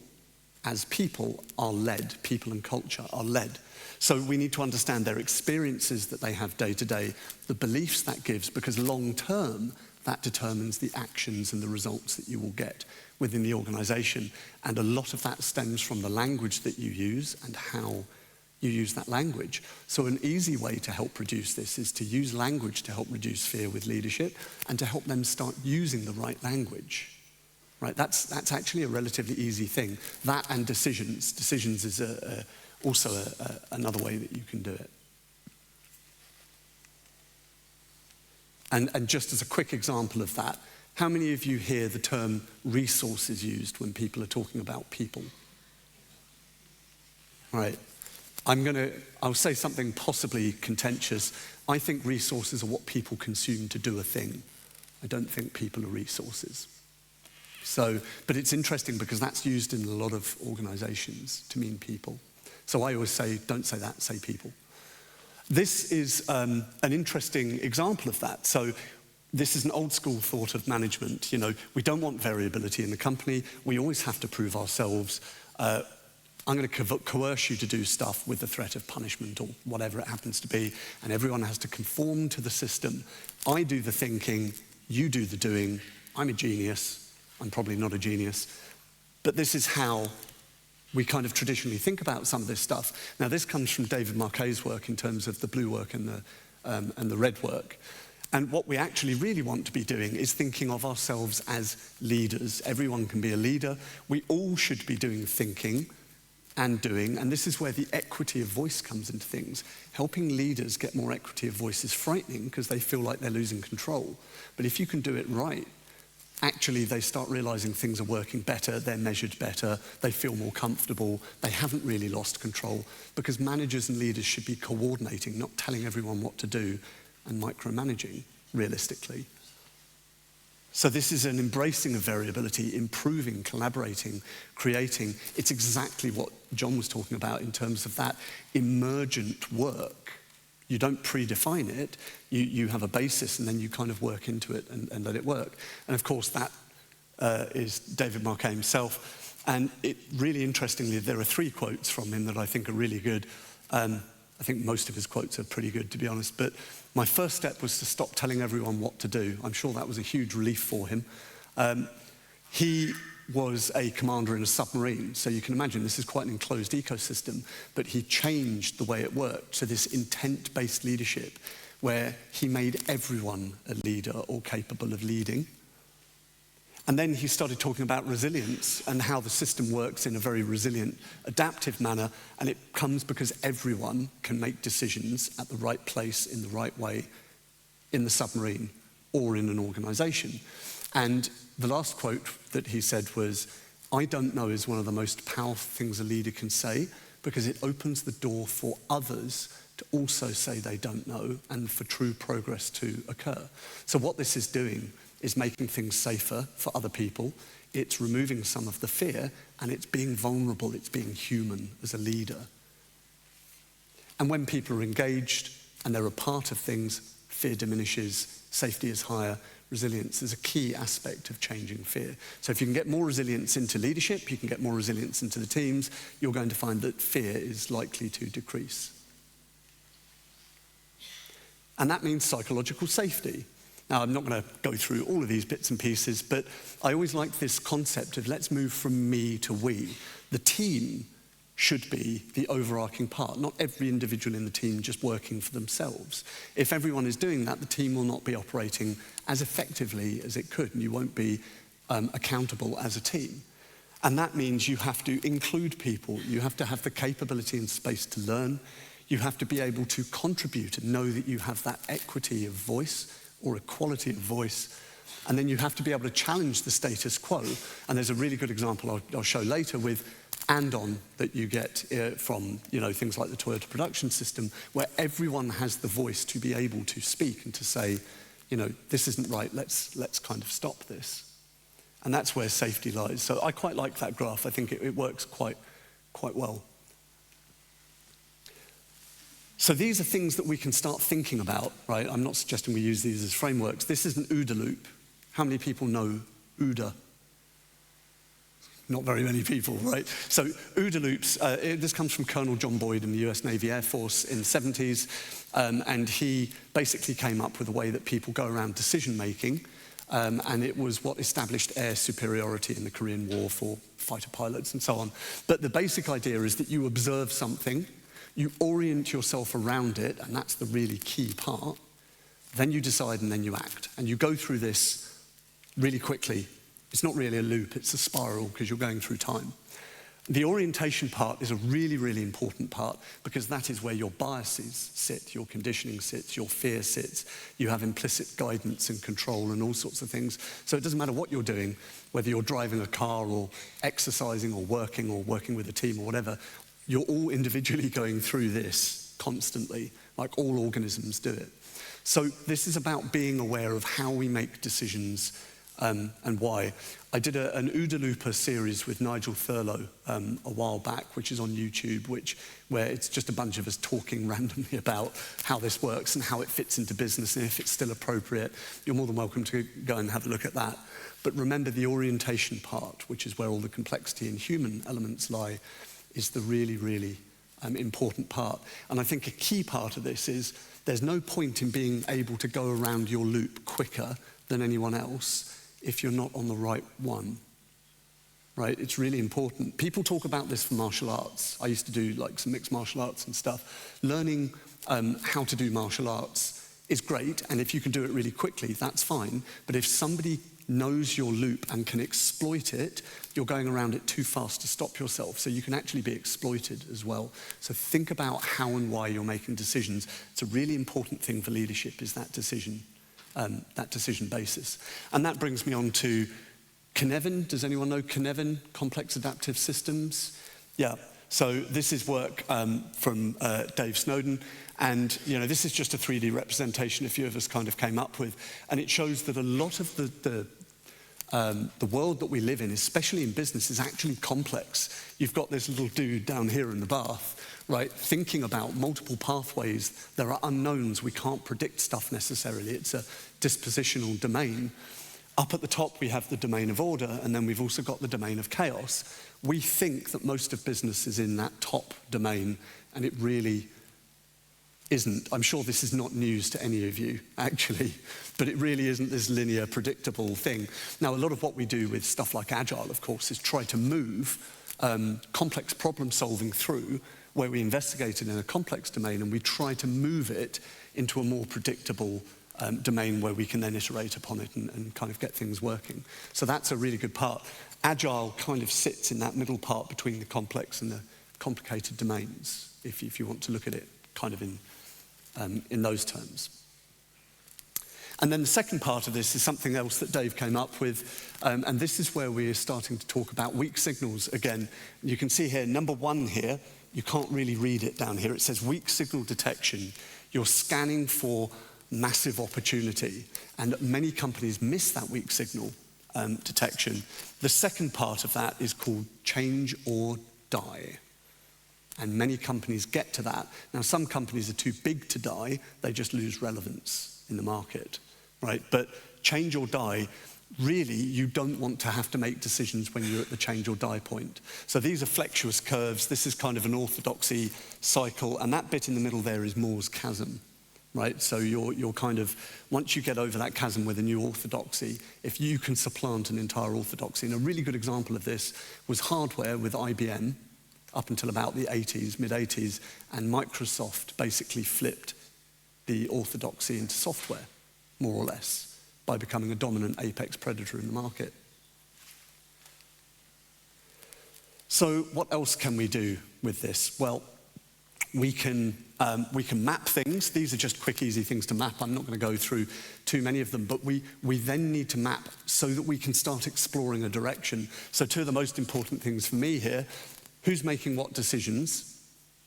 as people, are led. People and culture are led. So we need to understand their experiences that they have day to day, the beliefs that gives, because long term, that determines the actions and the results that you will get within the organization. And a lot of that stems from the language that you use and how you use that language. So an easy way to help reduce this is to use language to help reduce fear with leadership and to help them start using the right language. Right, that's actually a relatively easy thing. That and decisions. Decisions is also another way that you can do it. And just as a quick example of that, how many of you hear the term resources used when people are talking about people? Right. I'll say something possibly contentious. I think resources are what people consume to do a thing. I don't think people are resources. So, but it's interesting because that's used in a lot of organizations to mean people. So I always say, don't say that, say people. This is an interesting example of that. So this is an old school thought of management. You know, we don't want variability in the company. We always have to prove ourselves. I'm going to coerce you to do stuff with the threat of punishment or whatever it happens to be, and everyone has to conform to the system. I do the thinking, you do the doing. I'm a genius. I'm probably not a genius, but this is how we kind of traditionally think about some of this stuff. Now, this comes from David Marquet's work in terms of the blue work and the red work. And what we actually really want to be doing is thinking of ourselves as leaders. Everyone can be a leader. We all should be doing thinking and doing, and this is where the equity of voice comes into things. Helping leaders get more equity of voice is frightening because they feel like they're losing control. But if you can do it right, actually they start realizing things are working better, they're measured better, they feel more comfortable, they haven't really lost control, because managers and leaders should be coordinating, not telling everyone what to do and micromanaging, realistically. So this is an embracing of variability, improving, collaborating, creating. It's exactly what John was talking about in terms of that emergent work. You don't predefine it, you have a basis and then you kind of work into it and let it work. And of course that is David Marquet himself. And really interestingly, there are 3 quotes from him that I think are really good. I think most of his quotes are pretty good, to be honest. But my first step was to stop telling everyone what to do. I'm sure that was a huge relief for him. He was a commander in a submarine, so you can imagine this is quite an enclosed ecosystem, but he changed the way it worked to this intent-based leadership where he made everyone a leader or capable of leading. And then he started talking about resilience and how the system works in a very resilient, adaptive manner, and it comes because everyone can make decisions at the right place in the right way in the submarine or in an organization. And the last quote that he said was, "I don't know is one of the most powerful things a leader can say because it opens the door for others to also say they don't know and for true progress to occur." So what this is doing is making things safer for other people. It's removing some of the fear, and it's being vulnerable, it's being human as a leader. And when people are engaged and they're a part of things, fear diminishes, safety is higher, resilience is a key aspect of changing fear. So if you can get more resilience into leadership, you can get more resilience into the teams, you're going to find that fear is likely to decrease. And that means psychological safety. Now, I'm not going to go through all of these bits and pieces, but I always like this concept of let's move from me to we. The team should be the overarching part, not every individual in the team just working for themselves. If everyone is doing that, the team will not be operating as effectively as it could, and you won't be accountable as a team. And that means you have to include people. You have to have the capability and space to learn. You have to be able to contribute and know that you have that equity of voice or equality of voice, and then you have to be able to challenge the status quo. And there's a really good example I'll show later with and-on that you get from things like the Toyota production system, where everyone has the voice to be able to speak and to say, this isn't right, let's kind of stop this. And that's where safety lies. So I quite like that graph. I think it works quite well. So these are things that we can start thinking about, right? I'm not suggesting we use these as frameworks. This is an OODA loop. How many people know OODA? Not very many people, right? So OODA loops, this comes from Colonel John Boyd in the US Navy Air Force in the 70s, and he basically came up with a way that people go around decision-making, and it was what established air superiority in the Korean War for fighter pilots and so on. But the basic idea is that you observe something, you orient yourself around it, and that's the really key part. Then you decide and then you act. And you go through this really quickly. It's not really a loop, it's a spiral because you're going through time. The orientation part is a really, really important part because that is where your biases sit, your conditioning sits, your fear sits. You have implicit guidance and control and all sorts of things. So it doesn't matter what you're doing, whether you're driving a car or exercising or working with a team or whatever, you're all individually going through this constantly, like all organisms do it. So this is about being aware of how we make decisions and why. I did an OODA Looper series with Nigel Thurlow a while back, which is on YouTube, where it's just a bunch of us talking randomly about how this works and how it fits into business and if it's still appropriate. You're more than welcome to go and have a look at that. But remember the orientation part, which is where all the complexity and human elements lie, is the really, really important part. And I think a key part of this is there's no point in being able to go around your loop quicker than anyone else if you're not on the right one, right? It's really important. People talk about this for martial arts. I used to do like some mixed martial arts and stuff. Learning how to do martial arts is great, and if you can do it really quickly, that's fine. But if somebody knows your loop and can exploit it, you're going around it too fast to stop yourself. So you can actually be exploited as well. So think about how and why you're making decisions. It's a really important thing for leadership is that decision basis. And that brings me on to Cynefin. Does anyone know Cynefin, Complex Adaptive Systems? Yeah. So this is work from Dave Snowden. And this is just a 3D representation a few of us kind of came up with. And it shows that a lot of the world that we live in, especially in business, is actually complex. You've got this little dude down here in the bath, right, thinking about multiple pathways. There are unknowns. We can't predict stuff necessarily. It's a dispositional domain. Up at the top, we have the domain of order, and then we've also got the domain of chaos. We think that most of business is in that top domain, and it really isn't. I'm sure this is not news to any of you, actually, but it really isn't this linear, predictable thing. Now, a lot of what we do with stuff like Agile, of course, is try to move complex problem solving through, where we investigate it in a complex domain, and we try to move it into a more predictable domain where we can then iterate upon it and kind of get things working. So that's a really good part. Agile kind of sits in that middle part between the complex and the complicated domains, if you want to look at it kind of in those terms. And then the second part of this is something else that Dave came up with, and this is where we're starting to talk about weak signals again. You can see here, number 1 here, you can't really read it down here. It says weak signal detection. You're scanning for massive opportunity, and many companies miss that weak signal detection. The second part of that is called change or die, and many companies get to that. Now, some companies are too big to die, they just lose relevance in the market, right? But change or die, really, you don't want to have to make decisions when you're at the change or die point. So these are flexuous curves. This is kind of an orthodoxy cycle, and that bit in the middle there is Moore's chasm. Right, so you're kind of, once you get over that chasm with a new orthodoxy, if you can supplant an entire orthodoxy, and a really good example of this was hardware with IBM up until about the 80s, mid-80s, and Microsoft basically flipped the orthodoxy into software, more or less, by becoming a dominant apex predator in the market. So what else can we do with this? Well, we can map things. These are just quick, easy things to map. I'm not going to go through too many of them, but we then need to map so that we can start exploring a direction. So 2 of the most important things for me here, who's making what decisions,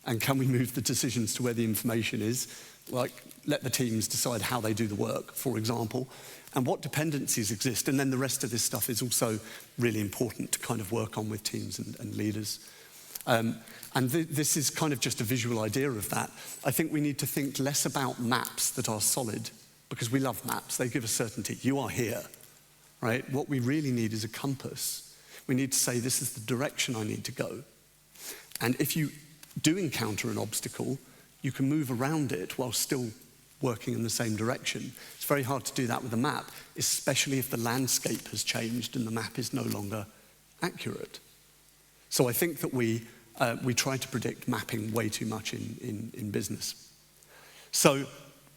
and can we move the decisions to where the information is? Like, let the teams decide how they do the work, for example, and what dependencies exist. And then the rest of this stuff is also really important to kind of work on with teams and leaders. This is kind of just a visual idea of that. I think we need to think less about maps that are solid, because we love maps. They give us certainty. You are here, right? What we really need is a compass. We need to say, this is the direction I need to go. And if you do encounter an obstacle, you can move around it while still working in the same direction. It's very hard to do that with a map, especially if the landscape has changed and the map is no longer accurate. So I think that we try to predict mapping way too much in business. So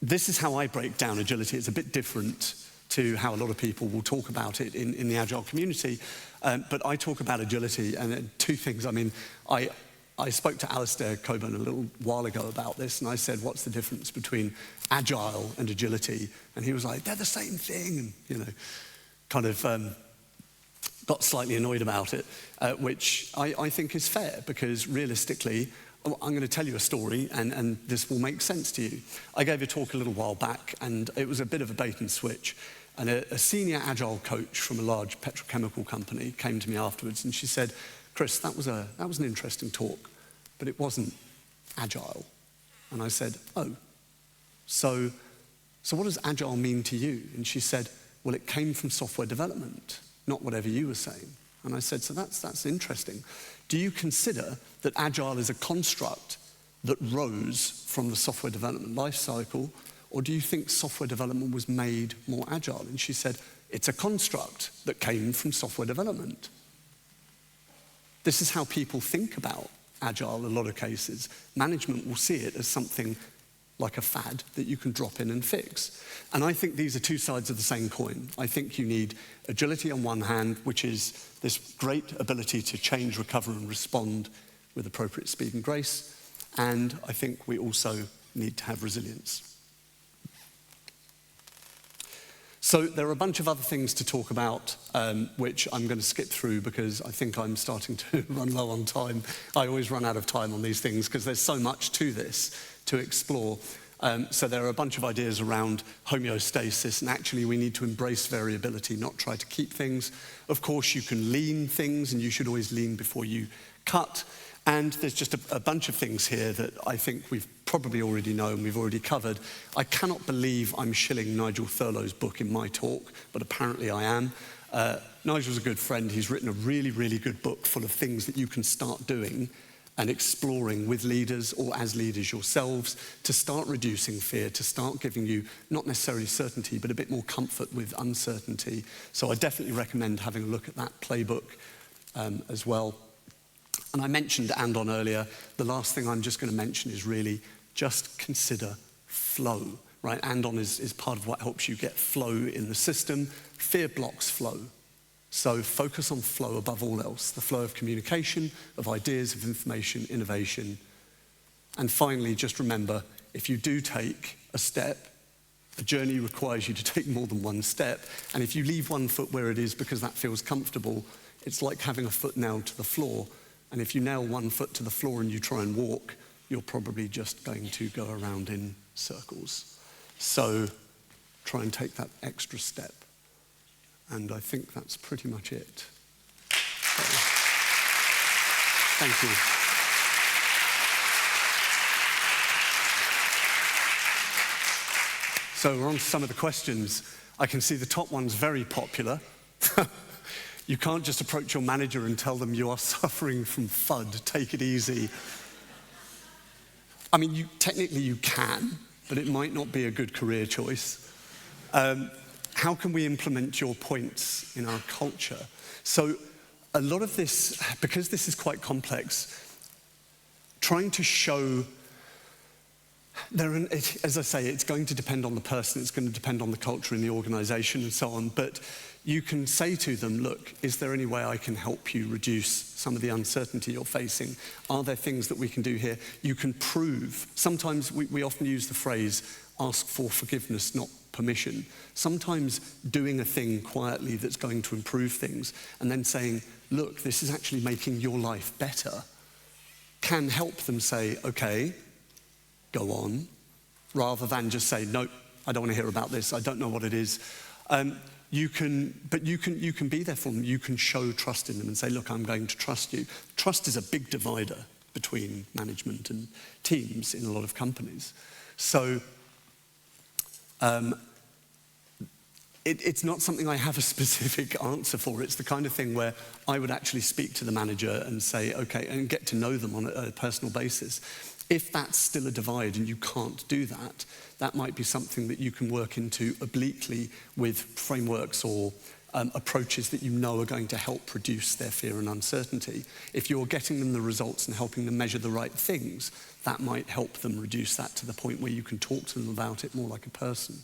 this is how I break down agility. It's a bit different to how a lot of people will talk about it in the Agile community. But I talk about agility, and 2 things. I mean, I spoke to Alistair Coburn a little while ago about this, and I said, what's the difference between agile and agility? And he was like, they're the same thing, and kind of got slightly annoyed about it, which I think is fair, because realistically, I'm going to tell you a story, and this will make sense to you. I gave a talk a little while back, and it was a bit of a bait and switch. And a senior agile coach from a large petrochemical company came to me afterwards, and she said, Chris, that was an interesting talk, but it wasn't agile. And I said, oh, so what does agile mean to you? And she said, well, it came from software development, not whatever you were saying. And I said, so that's interesting. Do you consider that agile is a construct that rose from the software development life cycle, or do you think software development was made more agile? And she said, it's a construct that came from software development. This is how people think about agile in a lot of cases. Management will see it as something like a fad that you can drop in and fix. And I think these are 2 sides of the same coin. I think you need agility on one hand, which is this great ability to change, recover, and respond with appropriate speed and grace. And I think we also need to have resilience. So there are a bunch of other things to talk about, which I'm going to skip through because I think I'm starting to run low on time. I always run out of time on these things because there's so much to this to explore. So there are a bunch of ideas around homeostasis, and actually we need to embrace variability, not try to keep things. Of course, you can lean things, and you should always lean before you cut. And there's just a bunch of things here that I think we've probably already know and we've already covered. I cannot believe I'm shilling Nigel Thurlow's book in my talk, but apparently I am. Nigel's a good friend. He's written a really, really good book full of things that you can start doing and exploring with leaders or as leaders yourselves to start reducing fear, to start giving you not necessarily certainty, but a bit more comfort with uncertainty. So I definitely recommend having a look at that playbook as well. And I mentioned Andon earlier. The last thing I'm just going to mention is really just consider flow, right? Andon is part of what helps you get flow in the system. Fear blocks flow. So focus on flow above all else, the flow of communication, of ideas, of information, innovation. And finally, just remember, if you do take a step, a journey requires you to take more than one step. And if you leave one foot where it is because that feels comfortable, it's like having a foot nailed to the floor. And if you nail one foot to the floor and you try and walk, you're probably just going to go around in circles. So try and take that extra step. And I think that's pretty much it. So, thank you. So we're on to some of the questions. I can see the top one's very popular. You can't just approach your manager and tell them you are suffering from FUD, take it easy. I mean, technically you can, but it might not be a good career choice. How can we implement your points in our culture? So a lot of this, because this is quite complex, trying to show, as I say, it's going to depend on the person, it's going to depend on the culture in the organization and so on, but you can say to them, look, is there any way I can help you reduce some of the uncertainty you're facing? Are there things that we can do here? You can prove. Sometimes we often use the phrase, ask for forgiveness, not permission. Sometimes doing a thing quietly that's going to improve things and then saying, look, this is actually making your life better, can help them say, okay, go on, rather than just say, no, I don't want to hear about this, I don't know what it is. You can be there for them. You can show trust in them and say, look, I'm going to trust you. Trust is a big divider between management and teams in a lot of companies. So it's not something I have a specific answer for. It's the kind of thing where I would actually speak to the manager and say, okay, and get to know them on a personal basis. If that's still a divide and you can't do that, that might be something that you can work into obliquely with frameworks or approaches that you know are going to help reduce their fear and uncertainty. If you're getting them the results and helping them measure the right things, that might help them reduce that to the point where you can talk to them about it more like a person.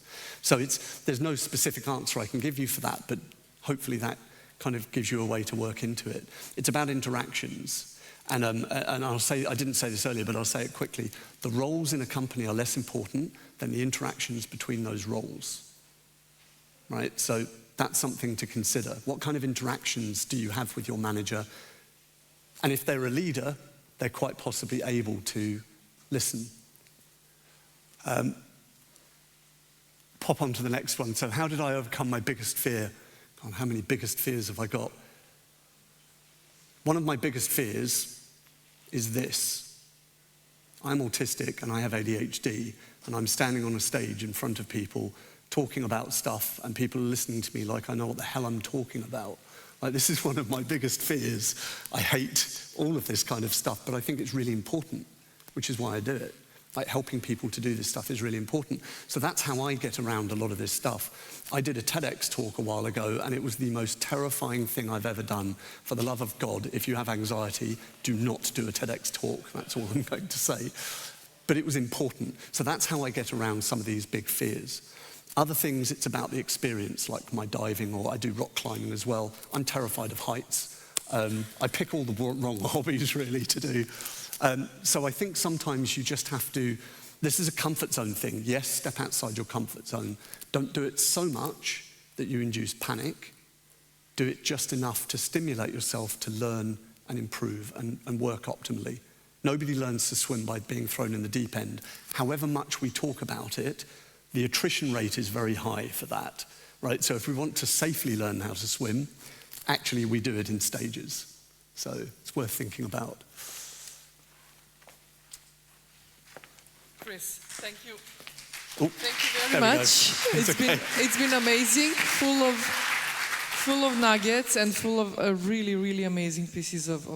So there's no specific answer I can give you for that, but hopefully that kind of gives you a way to work into it. It's about interactions. And I'll say, I didn't say this earlier, but I'll say it quickly. The roles in a company are less important than the interactions between those roles, right? So that's something to consider. What kind of interactions do you have with your manager? And if they're a leader, they're quite possibly able to listen. Pop on to the next one. So how did I overcome my biggest fear? God, how many biggest fears have I got? One of my biggest fears is this. I'm autistic and I have ADHD, and I'm standing on a stage in front of people talking about stuff, and people are listening to me like I know what the hell I'm talking about. Like, this is one of my biggest fears. I hate all of this kind of stuff, but I think it's really important, which is why I do it. Like, helping people to do this stuff is really important. So that's how I get around a lot of this stuff. I did a TEDx talk a while ago, and it was the most terrifying thing I've ever done. For the love of God, if you have anxiety, do not do a TEDx talk. That's all I'm going to say. But it was important. So that's how I get around some of these big fears. Other things, it's about the experience, like my diving, or I do rock climbing as well. I'm terrified of heights. I pick all the wrong hobbies, really, to do. So I think sometimes you just have to, this is a comfort zone thing. Yes, step outside your comfort zone. Don't do it so much that you induce panic. Do it just enough to stimulate yourself to learn and improve and work optimally. Nobody learns to swim by being thrown in the deep end. However much we talk about it, the attrition rate is very high for that, right? So if we want to safely learn how to swim, actually we do it in stages. So it's worth thinking about. Chris, thank you. Oh, Thank you there very we go. much. It's It's been amazing, full of nuggets and full of really, really amazing pieces of